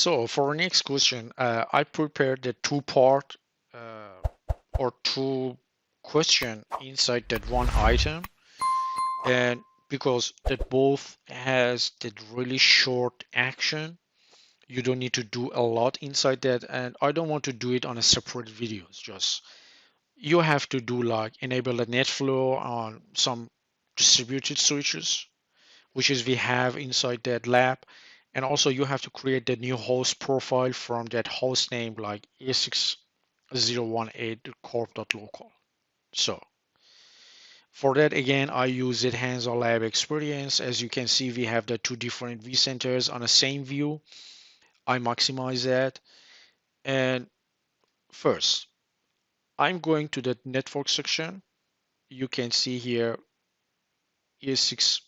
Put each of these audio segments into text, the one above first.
So for our next question, I prepared the two-part or two question inside that one item, and because that both has that really short action, you don't need to do a lot inside that, and I don't want to do it on a separate videos. Just you have to do like enable the NetFlow on some distributed switches, which is we have inside that lab. And also you have to create the new host profile from that host name like a6018corp.local. So for that, again, I use it hands-on lab experience. As you can see, we have the two different vCenters on the same view. I maximize that. And first, I'm going to the network section. You can see here E6,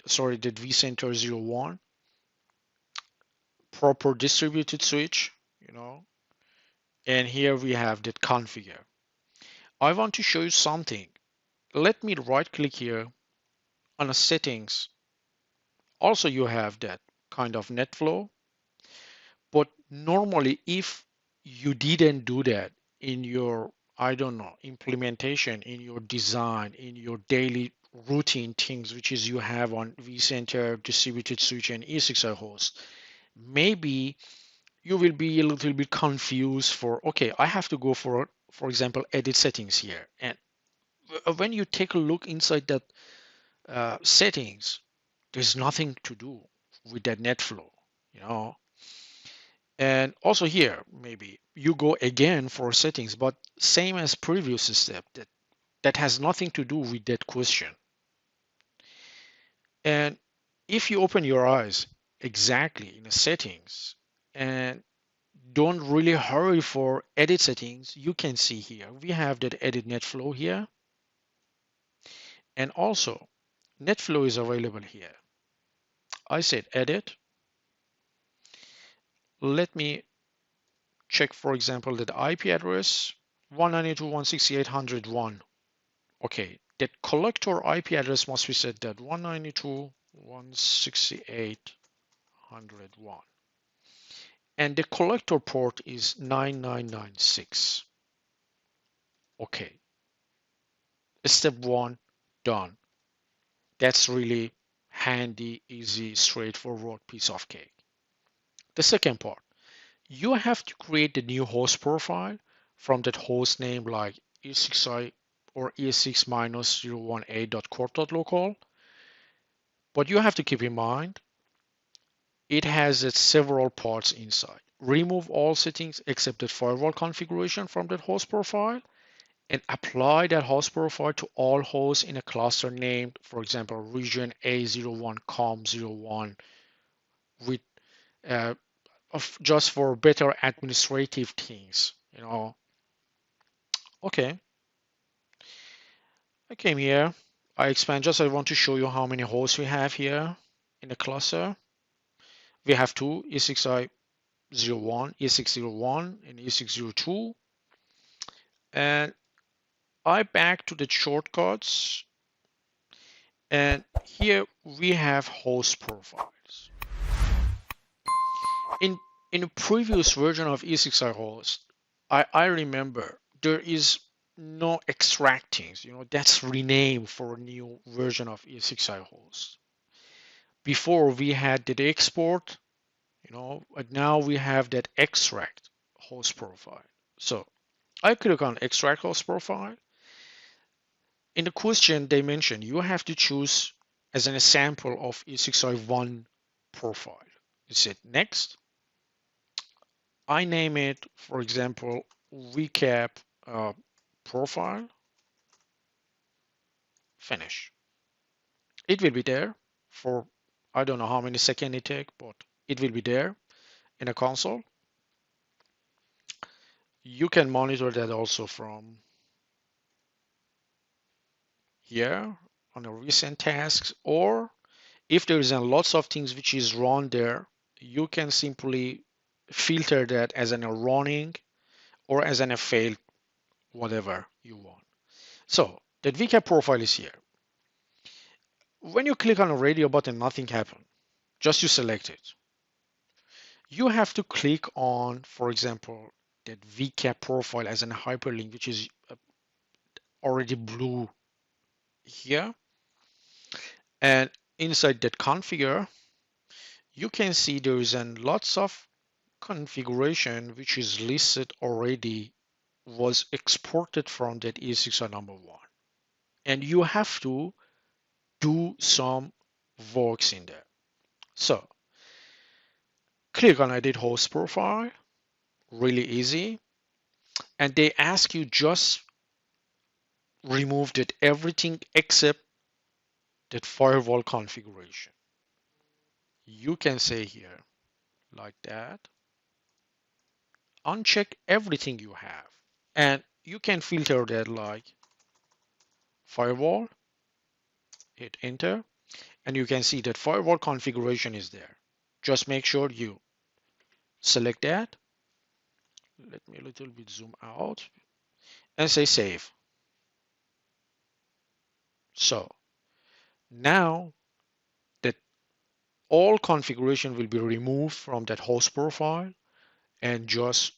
sorry, the vCenter 01, proper distributed switch, and here we have that configure. I want to show you something. Let me right click here on the settings. Also, you have that kind of NetFlow, but normally if you didn't do that in your, I don't know, implementation, in your design, in your daily routine things, which is you have on vCenter, distributed switch, and E6i host, maybe you will be a little bit confused for, okay, I have to go for example, edit settings here. And when you take a look inside that settings, there's nothing to do with that NetFlow, you know. And also here, maybe you go again for settings, but same as previous step, that has nothing to do with that question. And if you open your eyes exactly in the settings and don't really hurry for edit settings, you can see here we have that edit NetFlow here, and also NetFlow is available here. I said edit. Let me check, for example, that IP address 192.168.101. Okay, that collector IP address must be set that 192.168.101, and the collector port is 9996. Okay, step one done. That's really handy, easy, straightforward piece of cake. The second part, you have to create the new host profile from that host name like e6i or e6-018.corp.local. But you have to keep in mind, it has its several parts inside. Remove all settings except the firewall configuration from that host profile, and apply that host profile to all hosts in a cluster named, for example, region A01COM01 with just for better administrative things, Okay, I came here. I expand just, I want to show you how many hosts we have here in the cluster. We have two, E6i01, E601, and E602. And I back to the shortcuts, and here we have host profiles. In a previous version of E6i host, I remember there is no extracting, that's renamed for a new version of E6i host. Before we had the export, but now we have that extract host profile. So I click on extract host profile. In the question they mentioned, you have to choose as an example of E6i1 profile. You said next. I name it, for example, VCAP profile. Finish. It will be there for, I don't know how many seconds it takes, but it will be there in a console. You can monitor that also from here on a recent tasks, or if there is a lots of things which is run there, you can simply filter that as an running or as an failed, whatever you want. So that VCAP profile is here. When you click on a radio button, nothing happens. Just you select it. you have to click on, for example, that VCAP profile as an hyperlink, which is already blue here. And inside that configure, you can see there is lots of configuration which is listed already, was exported from that ESXi number one. And you have to do some works in there. So click on edit host profile, really easy. And they ask you just remove that everything except that firewall configuration. You can say here like that, uncheck everything you have. And you can filter that like firewall, hit enter, and you can see that firewall configuration is there. Just make sure you select that. Let me a little bit zoom out and say save. So now that all configuration will be removed from that host profile and just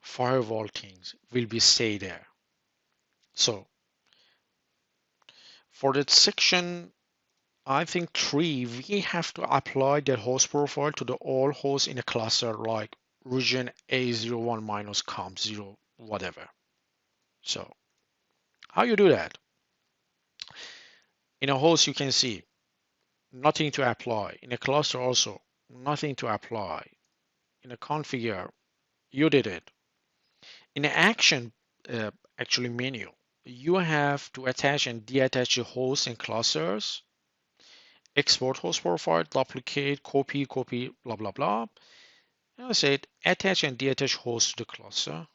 firewall things will be stay there. So for that section, I think 3, we have to apply that host profile to the all hosts in a cluster like region A01 minus comp0, whatever. So how you do that? In a host, you can see nothing to apply. In a cluster also, nothing to apply. In a configure, you did it. In the action, actually menu, you have to attach and deattach the hosts and clusters, export host profile, duplicate, copy, blah, blah, blah. And I said attach and deattach host to the cluster,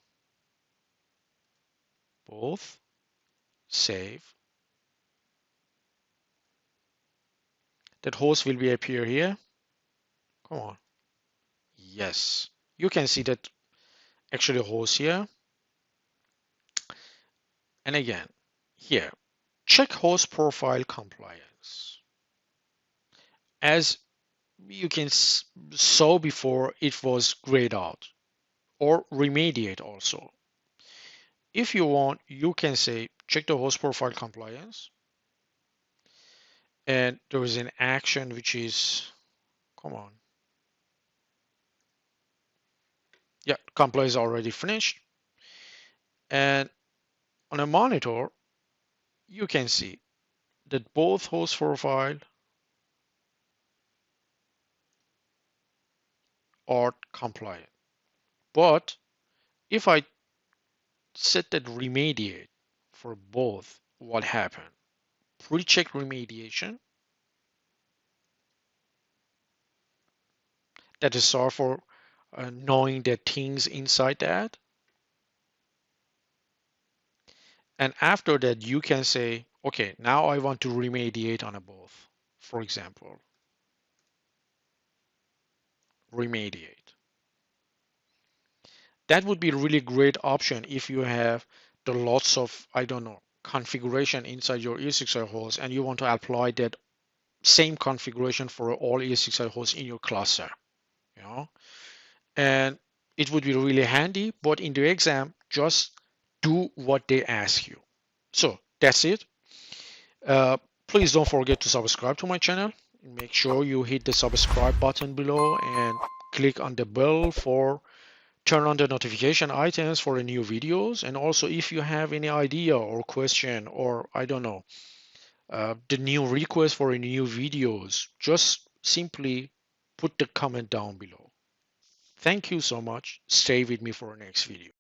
both, save. That host will be appear here. Come on. Yes. You can see that actually host here. And again, here, check host profile compliance. As you can saw before, it was grayed out, or remediate also. If you want, you can say check the host profile compliance, and there is an action which is, come on, yeah, compliance already finished. And on a monitor, you can see that both host profile are compliant. But if I set that remediate for both, what happened? Pre-check remediation. That is sort for knowing the things inside that. And after that, you can say, okay, now I want to remediate on a both. For example, remediate. That would be a really great option if you have the lots of, I don't know, configuration inside your ESXi host and you want to apply that same configuration for all ESXi hosts in your cluster, you know, and it would be really handy, but in the exam, just do what they ask you. So that's it. Please don't forget to subscribe to my channel. Make sure you hit the subscribe button below and click on the bell for turn on the notification items for the new videos. And also if you have any idea or question or I don't know, the new request for new videos, just simply put the comment down below. Thank you so much. Stay with me for the next video.